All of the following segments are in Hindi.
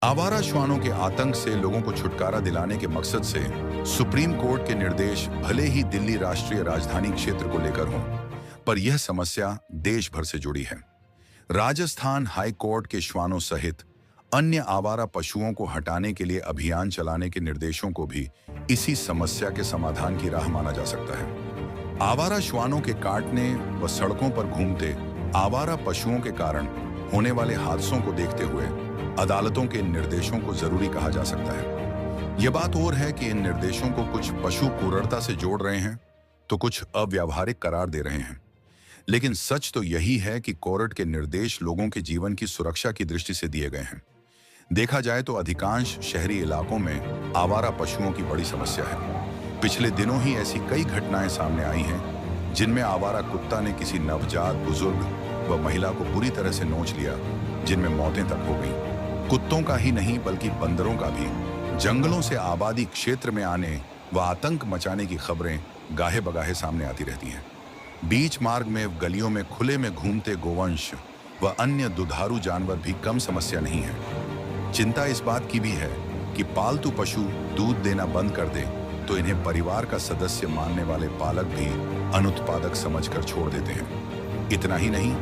आवारा श्वानों के आतंक से लोगों को छुटकारा दिलाने के मकसद से सुप्रीम कोर्ट के निर्देश भले ही दिल्ली राष्ट्रीय राजधानी क्षेत्र को लेकर हों, पर यह समस्या देश भर से जुड़ी है। राजस्थान हाई कोर्ट के श्वानों सहित अन्य आवारा पशुओं को हटाने के लिए अभियान चलाने के निर्देशों को भी इसी समस्या के समाधान की राह माना जा सकता है। आवारा श्वानों के काटने व सड़कों पर घूमते आवारा पशुओं के कारण होने वाले हादसों को देखते हुए अदालतों के इन निर्देशों को जरूरी कहा जा सकता है। यह बात और है कि इन निर्देशों को कुछ पशु क्रूरता से जोड़ रहे हैं तो कुछ अव्यावहारिक करार दे रहे हैं। लेकिन सच तो यही है कि कोर्ट के निर्देश लोगों के जीवन की सुरक्षा की दृष्टि से दिए गए हैं। देखा जाए तो अधिकांश शहरी इलाकों में आवारा पशुओं की बड़ी समस्या है। पिछले दिनों ही ऐसी कई घटनाएं सामने आई हैं जिनमें आवारा कुत्ता ने किसी नवजात, बुजुर्ग व महिला को बुरी तरह से नोच लिया, जिनमें मौतें तक हो गईं। कुत्तों का ही नहीं बल्कि बंदरों का भी जंगलों से आबादी क्षेत्र में आने व आतंक मचाने की खबरें गाहे बगाहे सामने आती रहती हैं। बीच मार्ग में, गलियों में खुले में घूमते गोवंश व अन्य दुधारू जानवर भी कम समस्या नहीं है। चिंता इस बात की भी है कि पालतू पशु दूध देना बंद कर दे तो इन्हें परिवार का सदस्य मानने वाले पालक भी अनुत्पादक समझकर छोड़ देते हैं। इतना ही नहीं,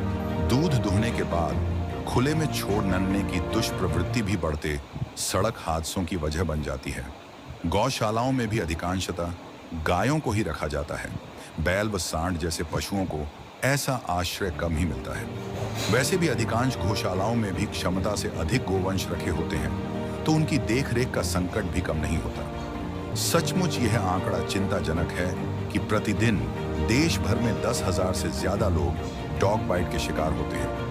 दूध दुहने के बाद खुले में छोड़ नन्हे की दुष्प्रवृत्ति भी बढ़ते सड़क हादसों की वजह बन जाती है। गौशालाओं में भी अधिकांशतः गायों को ही रखा जाता है। बैल व सांड जैसे पशुओं को ऐसा आश्रय कम ही मिलता है। वैसे भी अधिकांश गौशालाओं में भी क्षमता से अधिक गोवंश रखे होते हैं, तो उनकी देखरेख का संकट भी कम नहीं होता। सचमुच यह आंकड़ा चिंताजनक है कि प्रतिदिन देश भर में 10,000 से ज्यादा लोग डॉग बाइट के शिकार होते हैं।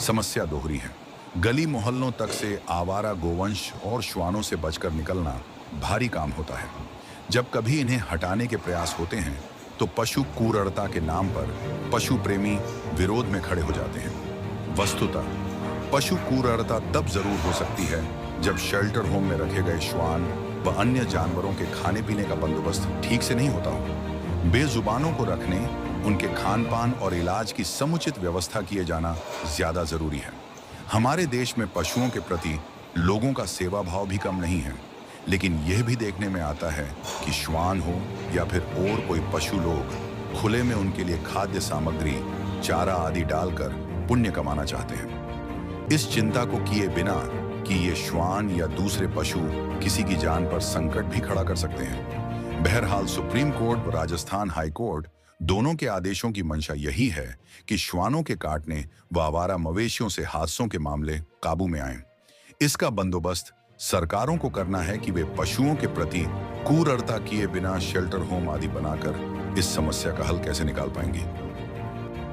समस्या दोहरी है। गली मोहल्लों तक से आवारा गोवंश और श्वानों से बचकर निकलना भारी काम होता है। जब कभी इन्हें हटाने के प्रयास होते हैं तो पशु क्रूरता के नाम पर पशु प्रेमी विरोध में खड़े हो जाते हैं। वस्तुतः पशु क्रूरता तब जरूर हो सकती है जब शेल्टर होम में रखे गए श्वान व अन्य जानवरों के खाने पीने का बंदोबस्त ठीक से नहीं होता हो। बेजुबानों को रखने, उनके खान पान और इलाज की समुचित व्यवस्था किए जाना ज्यादा जरूरी है। हमारे देश में पशुओं के प्रति लोगों का सेवा भाव भी कम नहीं है, लेकिन यह भी देखने में आता है कि श्वान हो या फिर और कोई पशु, लोग खुले में उनके लिए खाद्य सामग्री, चारा आदि डालकर पुण्य कमाना चाहते हैं, इस चिंता को किए बिना कि ये श्वान या दूसरे पशु किसी की जान पर संकट भी खड़ा कर सकते हैं। बहरहाल सुप्रीम कोर्ट व राजस्थान हाई कोर्ट दोनों के आदेशों की मंशा यही है कि श्वानों के काटने व आवारा मवेशियों से हादसों के मामले काबू में आएं। इसका बंदोबस्त सरकारों को करना है कि वे पशुओं के प्रति क्रूरता किए बिना शेल्टर होम आदि बनाकर इस समस्या का हल कैसे निकाल पाएंगी।